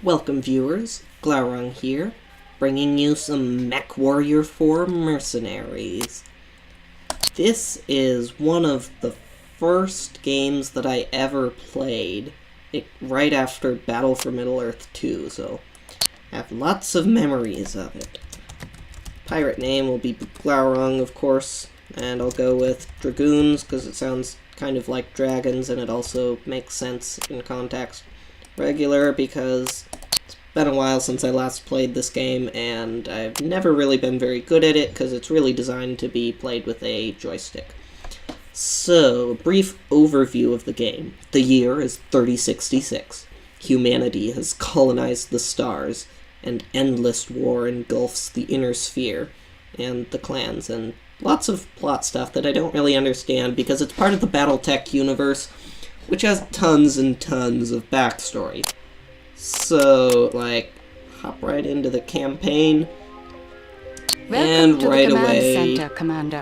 Welcome viewers, Glaurung here, bringing you some Mechwarrior 4 Mercenaries. This is one of the first games that I ever played, right after Battle for Middle-earth 2, so I have lots of memories of it. Pirate name will be Glaurung, of course, and I'll go with Dragoons, because it sounds kind of like dragons, and it also makes sense in context. Regular, because it's been a while since I last played this game, and I've never really been very good at it, because it's really designed to be played with a joystick. So, a brief overview of the game. The year is 3066. Humanity has colonized the stars, and endless war engulfs the inner sphere, and the clans, and lots of plot stuff that I don't really understand, because it's part of the BattleTech universe, which has tons and tons of backstory. So, like, hop right into the campaign, and right away,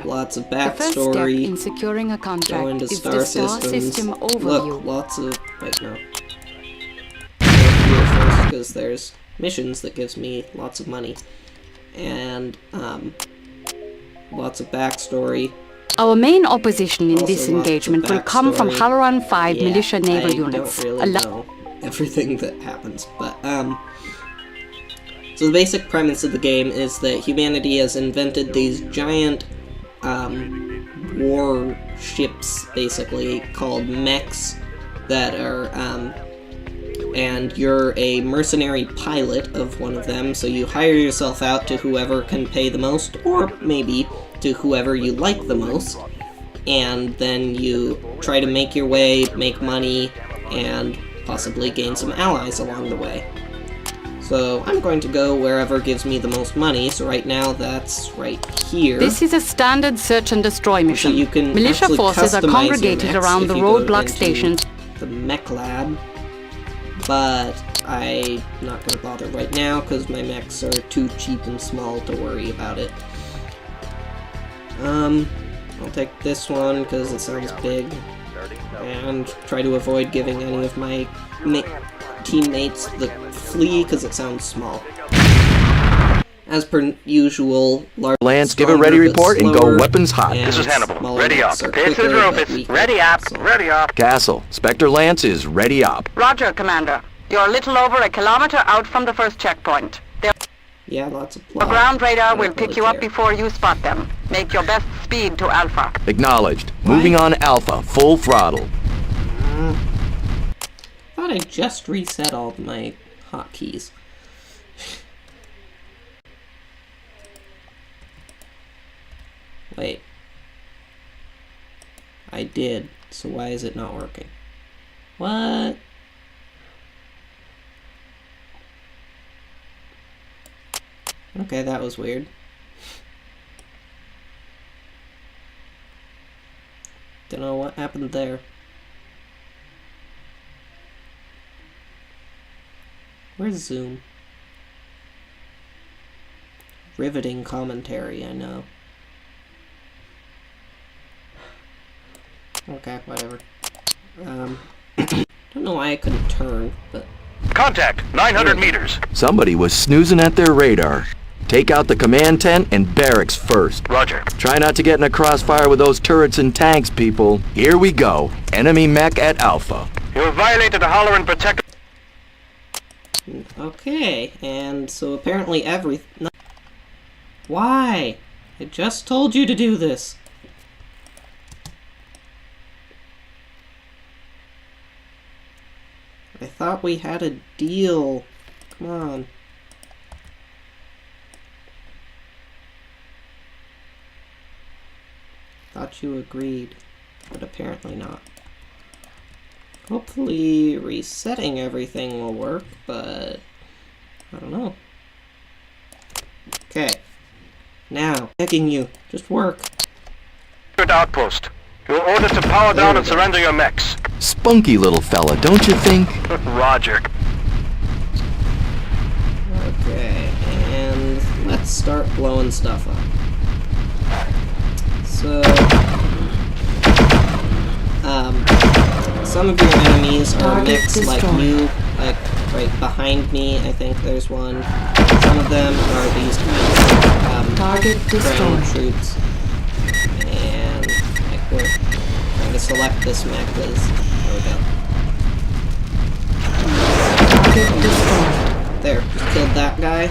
lots of backstory. In securing a contract go into is star the star systems. system overview. Look, lots of... wait, no. Here first, because there's missions that gives me lots of money. And, lots of backstory. Our main opposition in Also this lots of engagement will come from backstory. Halloran 5 Yeah, militia naval I units. don't really know everything that happens, but, so the basic premise of the game is that humanity has invented these giant, warships, basically, called mechs, that are, and you're a mercenary pilot of one of them, so you hire yourself out to whoever can pay the most, or maybe to whoever you like the most, and then you try to make your way, make money, and possibly gain some allies along the way. So I'm going to go wherever gives me the most money, so right now that's right here. This is a standard search and destroy mission. So you can Militia forces are customize congregated your mechs around the if you go roadblock into stations. the mech lab, but I'm not going to bother right now because my mechs are too cheap and small to worry about it. I'll take this one because it sounds big, and try to avoid giving any of my teammates the flea because it sounds small. As per usual, large Lance, give a ready report and go weapons hot. This is Hannibal. Ready up. This is Rufus. Ready up. Ready up. Castle, Spectre Lance is ready up. Roger, Commander. You're a little over a kilometer out from the first checkpoint. Yeah, lots of The plot. ground radar will Don't pick really you up care. before you spot them. Make your best speed to Alpha. Acknowledged. Moving on Alpha, full throttle. Thought I just reset all my hotkeys. Wait. I did, so why is it not working? What? Okay, that was weird. Don't know what happened there. Where's Zoom? Riveting commentary, I know. Okay, whatever. Don't know why I couldn't turn, but... Contact, 900 meters. Somebody was snoozing at their radar. Take out the command tent and barracks first. Roger. Try not to get in a crossfire with those turrets and tanks, people. Here we go. Enemy mech at Alpha. You have violated the Halloran Protector. Okay, and so apparently no. Why? I just told you to do this. I thought we had a deal. Come on. Thought you agreed, but apparently not. Hopefully resetting everything will work, but I don't know. Okay. Now, begging you, just work. Outpost. You're ordered to power down and surrender your mechs. Spunky little fella, don't you think? Roger. Okay, and let's start blowing stuff up. So, some of your enemies are mechs like you, like right behind me. I think there's one. Some of them are these kind of Target ground destroyed. troops. And like we're trying to select this mech because there we go. Target destroyed. There, just killed that guy.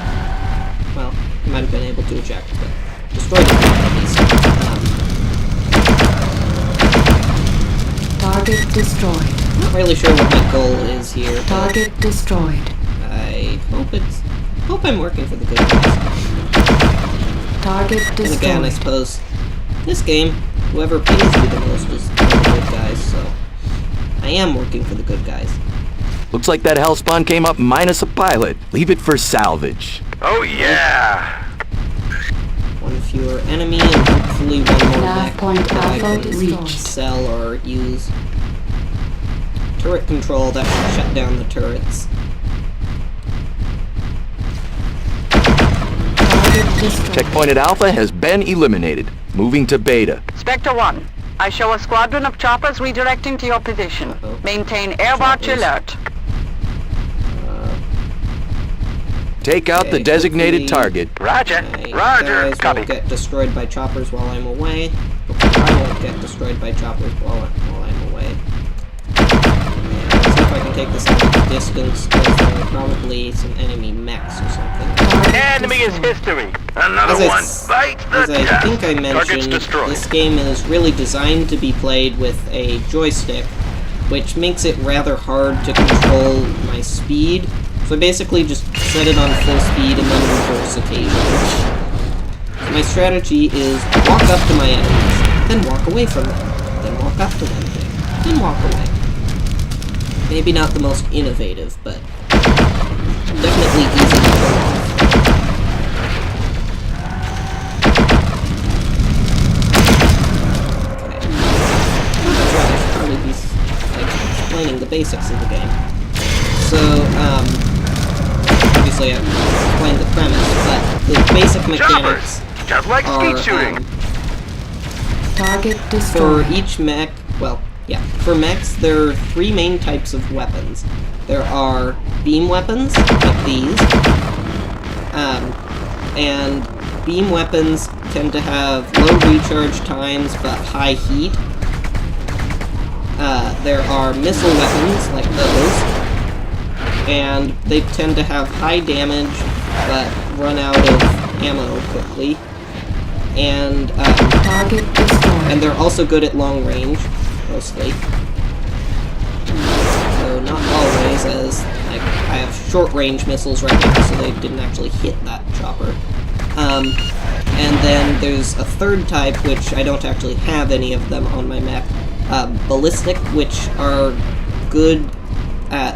Well, he might have been able to eject, but destroyed him at least. Target destroyed. Not really sure what my goal is here. but Target destroyed. I hope I'm working for the good guys. Target And again, I destroyed. suppose this game, whoever pays you the most is the good guys, so I am working for the good guys. Looks like that hellspawn came up minus a pilot. Leave it for salvage. Oh yeah! One fewer enemy and hopefully one more Nav mech point that I alpha can reached. sell or use. Turret control, that should shut down the turrets. Target destroyed. Checkpoint at Alpha has been eliminated. Moving to Beta. Spectre 1, I show a squadron of choppers redirecting to your position. Uh-oh. Maintain air watch Choppers. alert. Take out the Okay, designated hopefully target. Roger, My roger, guys copy. won't get destroyed by choppers while I'm away. Hopefully I won't get destroyed by choppers while I'm away. And let's see if I can take this out of the distance, because there are probably some enemy mechs or something. Enemy is history. Another As I one s- bites the As I dust. think I Target's mentioned, destroyed. this game is really designed to be played with a joystick, which makes it rather hard to control my speed. So I basically just set it on full speed and then reverse occasionally. So my strategy is walk up to my enemies, then walk away from them, then walk up to them, then walk away. Maybe not the most innovative, but definitely easy to pull off. That's right, I should probably be explaining the basics of the game. So, obviously I've explained the premise, but the basic mechanics Choppers, just like are, skeet shooting. Target for destroyed. each mech, well, yeah, for mechs, there are three main types of weapons. There are beam weapons, like these, and beam weapons tend to have low recharge times but high heat. There are missile weapons, like those, and they tend to have high damage but run out of ammo quickly. And Target destroyed. and they're also good at long range, mostly. So not always, as like I have short range missiles right now, so they didn't actually hit that chopper. And then there's a third type, which I don't actually have any of them on my mech. Ballistic, which are good at,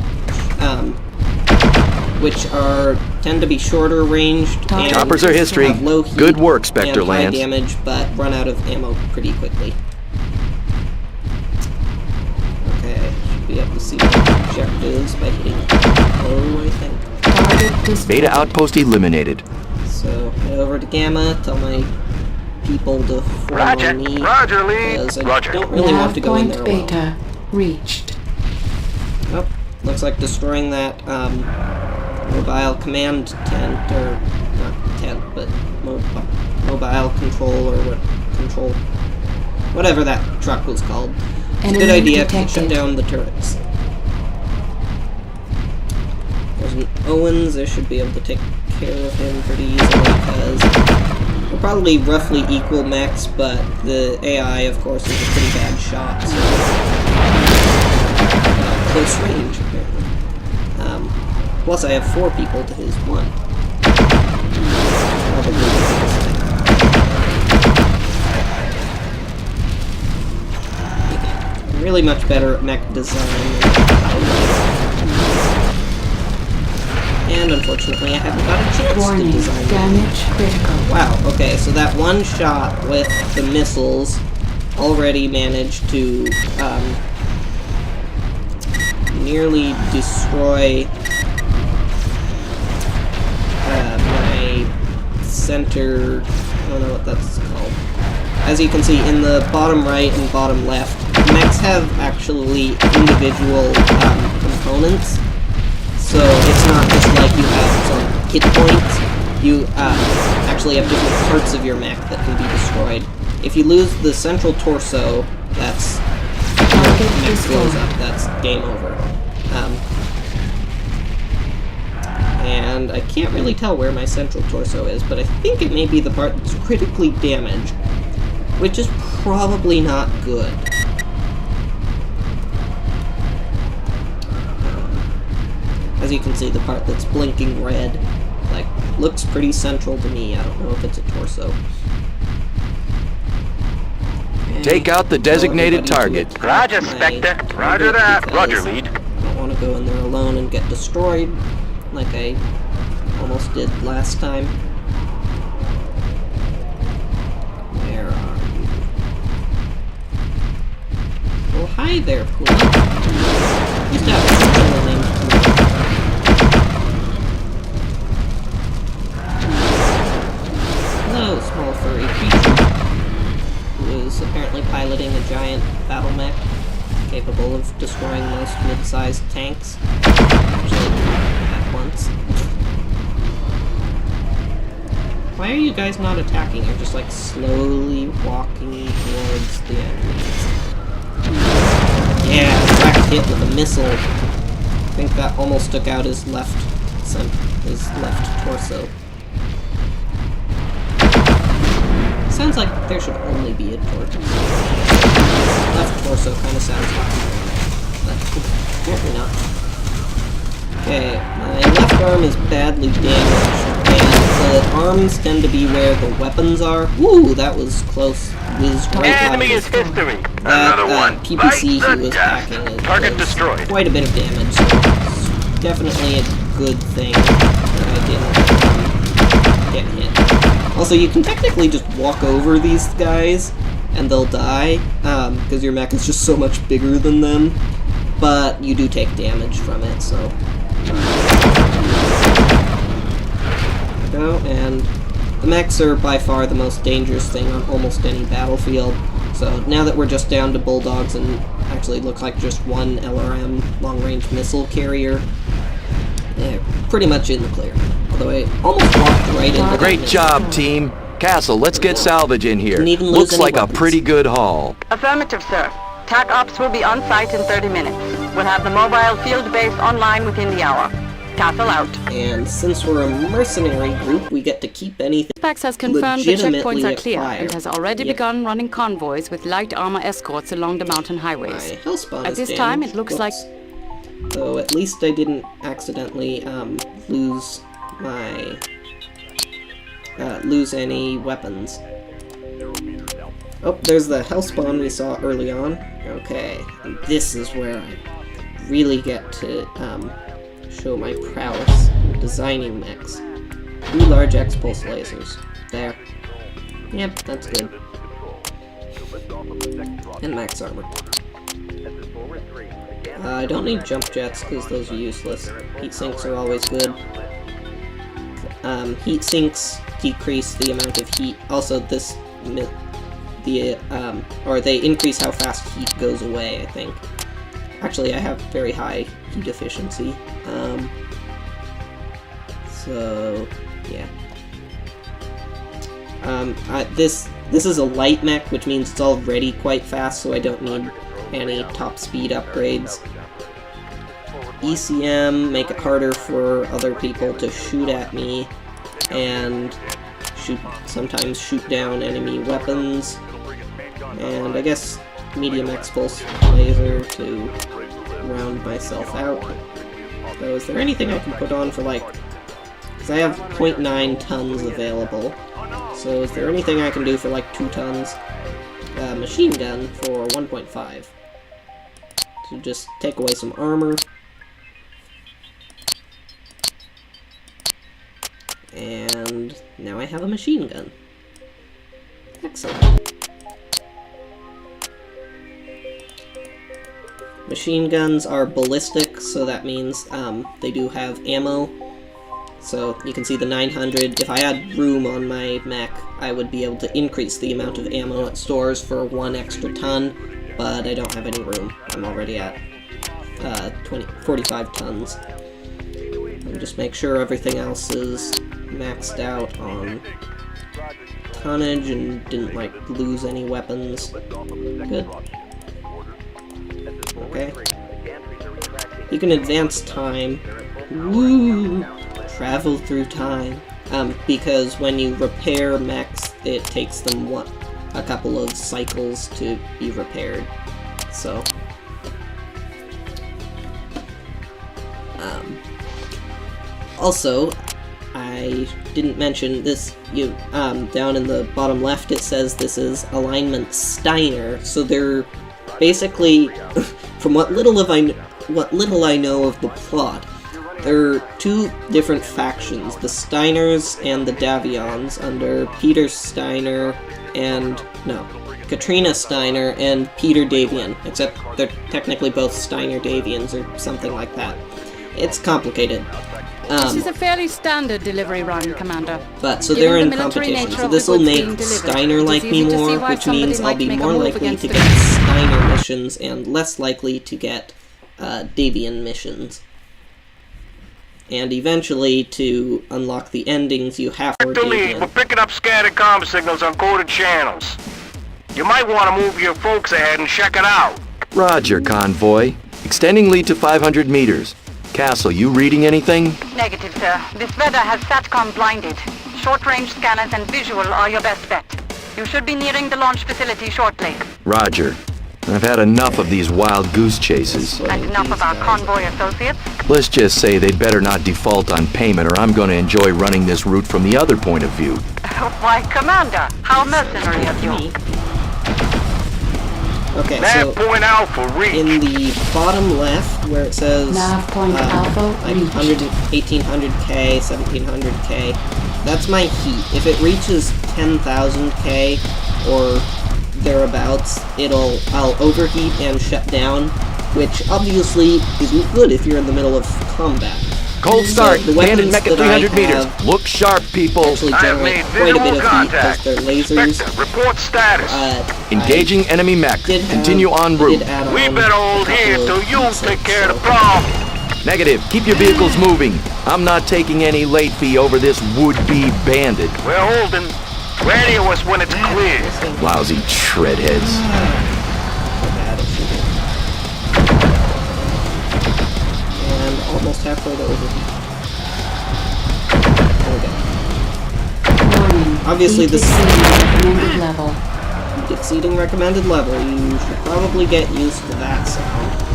tend to be shorter ranged and Choppers are history. have low heat Good work, Spectre and high Lance. damage, but run out of ammo pretty quickly. Okay, should be able to see my objectives by hitting O, I think. Target destroyed. Beta outpost eliminated. So head over to Gamma, tell my people to form Roger, on me, roger, lead. because I Roger. don't really want to go in there alone. Beta reached. Oh, looks like destroying that mobile command tent, or not tent, but mobile control, or control, whatever that truck was called. It's a good Enemy idea to detected. shut down the turrets. There's an Owens, I should be able to take care of him pretty easily, because we're probably roughly equal mechs, but the AI, of course, is a pretty bad shot, so close range, apparently. Plus, I have 4 people to his 1. Probably the biggest thing. I'm really much better at mech design than and unfortunately, I haven't got a chance Warning. to design it. Damage critical. Wow, okay, so that one shot with the missiles already managed to nearly destroy my center, I don't know what that's called. As you can see, in the bottom right and bottom left, mechs have actually individual components. So it's not just like you have some hit points. You actually have different parts of your mech that can be destroyed. If you lose the central torso, that's your mech blows up. That's game over. And I can't really tell where my central torso is, but I think it may be the part that's critically damaged, which is probably not good. As you can see, the part that's blinking red, like, looks pretty central to me. I don't know if it's a torso. Take out the designated target. Roger, Spectre. Roger that. Roger, lead. I don't want to go in there alone and get destroyed, like I almost did last time. Where are you? Oh, hi there, Puma. Used to have a fellow named Puma. Hello, small furry creature, who is apparently piloting a giant battle mech capable of destroying most mid-sized tanks. Actually, at once. Why are you guys not attacking? You're just like slowly walking towards the enemies. Yeah, direct hit with a missile. I think that almost took out his left torso. Sounds like there should only be a torso. Left torso kind of sounds like but apparently not. Okay, my left arm is badly damaged, and the arms tend to be where the weapons are. Ooh, that was close. Whizzed right out of Enemy his is history. that Another one. PPC Fight he was the packing death. Target destroyed. quite a bit of damage, so it's definitely a good thing that I didn't get hit. Also, you can technically just walk over these guys and they'll die, because your mech is just so much bigger than them, but you do take damage from it, so... There we go, and the mechs are by far the most dangerous thing on almost any battlefield. So now that we're just down to bulldogs and actually look like just one LRM long-range missile carrier, they're pretty much in the clear. Although I almost walked right into that Great missile. job, team. Castle, let's get salvage in here. Didn't even lose Looks any like weapons. a pretty good haul. Affirmative, sir. TAC Ops will be on site in 30 minutes. We'll have the mobile field base online within the hour. Castle out. And since we're a mercenary group, we get to keep anything Specs has confirmed the checkpoints are clear acquired. and has already Yep. begun running convoys with light armor escorts along the mountain My highways. hellspawn At is this time, damaged. it looks Whoops. like Though at least I didn't accidentally lose my lose any weapons. Oh, there's the hellspawn we saw early on. Okay, and this is where I really get to show my prowess in designing mechs. 2 large X-pulse lasers. There. Yep, that's good. And max armor. I don't need jump jets because those are useless. Heat sinks are always good. Heat sinks decrease the amount of heat. Also, or they increase how fast heat goes away, I think. Actually, I have very high heat efficiency. So, yeah. This is a light mech, which means it's already quite fast, so I don't need any top speed upgrades. ECM, make it harder for other people to shoot at me, and sometimes shoot down enemy weapons. And I guess medium X-pulse laser to round myself out. So is there anything I can put on for like... because I have 0.9 tons available. So is there anything I can do for like 2 tons? Machine gun for 1.5. So just take away some armor. And now I have a machine gun. Excellent. Machine guns are ballistic, so that means they do have ammo. So you can see the 900. If I had room on my mech, I would be able to increase the amount of ammo it stores for 1 extra ton, but I don't have any room. I'm already at 45 tons. just make sure everything else is maxed out on tonnage and didn't like lose any weapons. Good. Okay. You can advance time. Woo! Travel through time. Because when you repair mechs, it takes them a couple of cycles to be repaired. So also, I didn't mention this. Down in the bottom left, it says this is alignment Steiner. So they're basically, from what little I know of the plot, there are two different factions: the Steiners and the Davions, under Peter Steiner and Katrina Steiner and Peter Davian. Except they're technically both Steiner Davians or something like that. It's complicated. This is a fairly standard delivery run, Commander. But, so Given they're in the military competition, nature so of the this will goods make being delivered, Steiner it is like me easy to see more, why which somebody means I'll might be make a more move likely against to the get goods. Steiner missions and less likely to get Davian missions. And eventually, to unlock the endings, you have to To lead, we're picking up scattered comm signals on coded channels. You might want to move your folks ahead and check it out. Roger, convoy. Extending lead to 500 meters. Castle, you reading anything? Negative, sir. This weather has SATCOM blinded. Short-range scanners and visual are your best bet. You should be nearing the launch facility shortly. Roger. I've had enough of these wild goose chases. And enough of our convoy associates. Let's just say they'd better not default on payment, or I'm going to enjoy running this route from the other point of view. Why, Commander, how mercenary of you. Okay, Nav so point Alpha reach. in the bottom left, where it says Nav point Alpha like reached. 1800K, 1700K, that's my heat. If it reaches 10,000K or thereabouts, I'll overheat and shut down, which obviously isn't good if you're in the middle of combat. Cold start. the Bandit weapons mech at that I 300 meters. have Look sharp, people. actually I have generate made quite a bit visual of heat because contact. they're lasers. Inspector, report status. Engaging enemy mech. Continue en route. We better hold here till you take care of the problem. Negative. Keep your vehicles moving. I'm not taking any late fee over this would-be bandit. We're holding. Radio us when it's clear. Lousy treadheads. And almost halfway to overheat. There we go. Warning. Obviously, Heat this exceeding recommended level. exceeding recommended level. You should probably get used to that sound.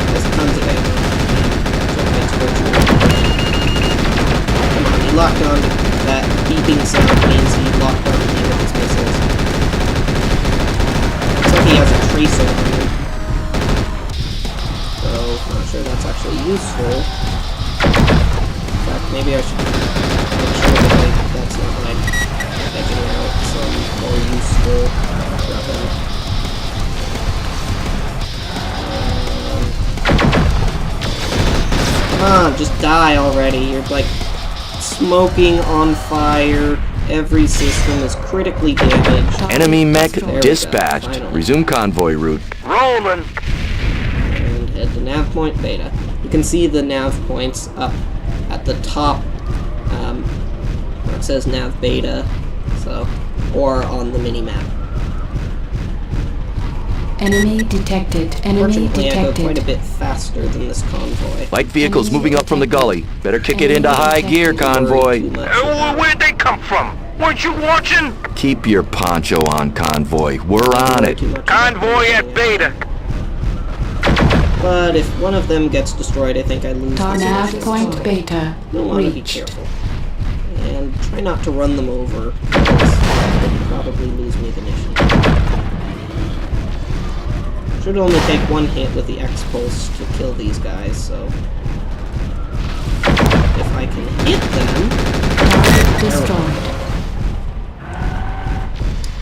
There's tons of it. Come on, he locked on. That beeping sound means he locked on to with his missiles. Looks like he has a tracer on him. So, not sure that's actually useful. In fact, maybe I should make sure that that's not like picking out some more useful weapon. Come on, just die already. You're like smoking on fire. Every system is critically damaged. Enemy mech There we go, dispatched. finally. Resume convoy route. Rolling. And head to nav point beta. You can see the nav points up at the top where it says nav beta, so, or on the mini map. Enemy detected. Enemy Fortunately, I go quite a detected. bit faster than this convoy. Light vehicles moving up from the gully. Better kick it into high gear, convoy. Too much about it. Where'd they come from? Weren't you watching? Keep your poncho on, convoy. We're on it. Too much about Convoy it. at Beta. But if one of them gets destroyed, I think I lose this Nav mission. point beta You'll want to be reached. careful. And try not to run them over, because that would probably lose me the mission. Should only take one hit with the X-Pulse to kill these guys, so... If I can hit them... Target destroyed.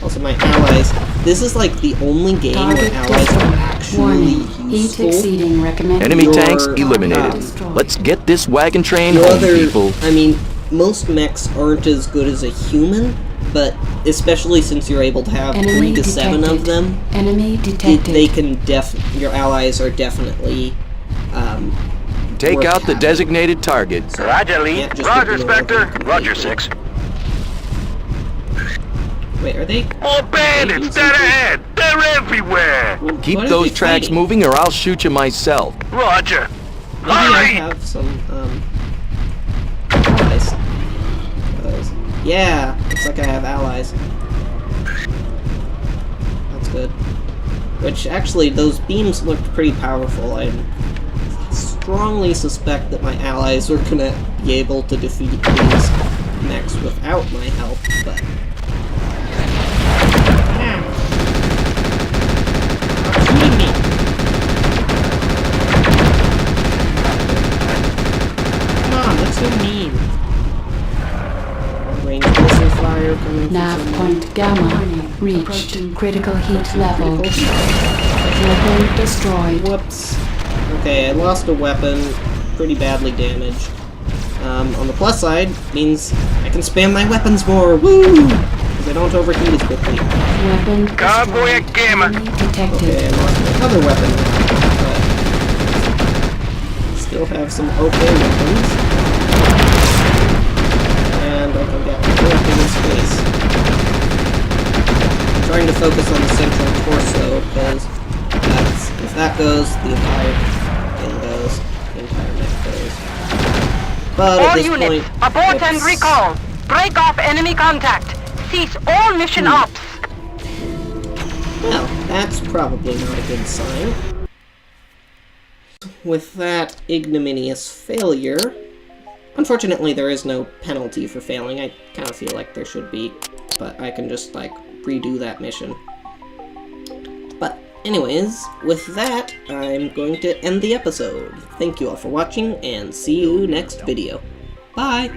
Also, my allies... This is like the only game Target where allies are destroyed. actually Warning. Heat useful. exceeding recommended. Enemy Your, tanks eliminated. destroyed. Let's get this wagon train Your home, other... people. I mean, most mechs aren't as good as a human, but especially since you're able to have Enemy 3 to 7 of detected. them, Enemy detected. they can your allies are definitely Take worth out the having. designated target. Roger, Lee. Can't just Roger, ignore them Spectre. Roger, completely. 6. Wait, are they? More bandits dead ahead! They're everywhere! Keep What are those they tracks fighting? moving or I'll shoot you myself. Roger! Maybe I Hurry! have some, allies. Yeah, looks like I have allies. That's good. Which, actually, those beams looked pretty powerful. I strongly suspect that my allies are gonna be able to defeat these mechs without my help, but... Stop shooting me! Come on, that's so mean. Range missile fire coming from Nav somewhere. point Gamma reached critical heat level. Weapon destroyed. Whoops. Okay, I lost a weapon, pretty badly damaged. On the plus side, means I can spam my weapons more, woo! Because I don't overheat as quickly. Weapon Convoy at destroyed. Gamma. Enemy detected. Okay, I lost my other weapon now, but still have some okay weapons. And I can get more in space. I'm trying to focus on the central torso, because if that goes, the entire thing goes. The entire mech goes. But at All this units, point, abort and oops. recall. Break off enemy contact. Cease all mission ops. Well, that's probably not a good sign. With that ignominious failure, unfortunately there is no penalty for failing. I kind of feel like there should be, but I can just, like, redo that mission. But anyways, with that, I'm going to end the episode. Thank you all for watching, and see you next video. Bye!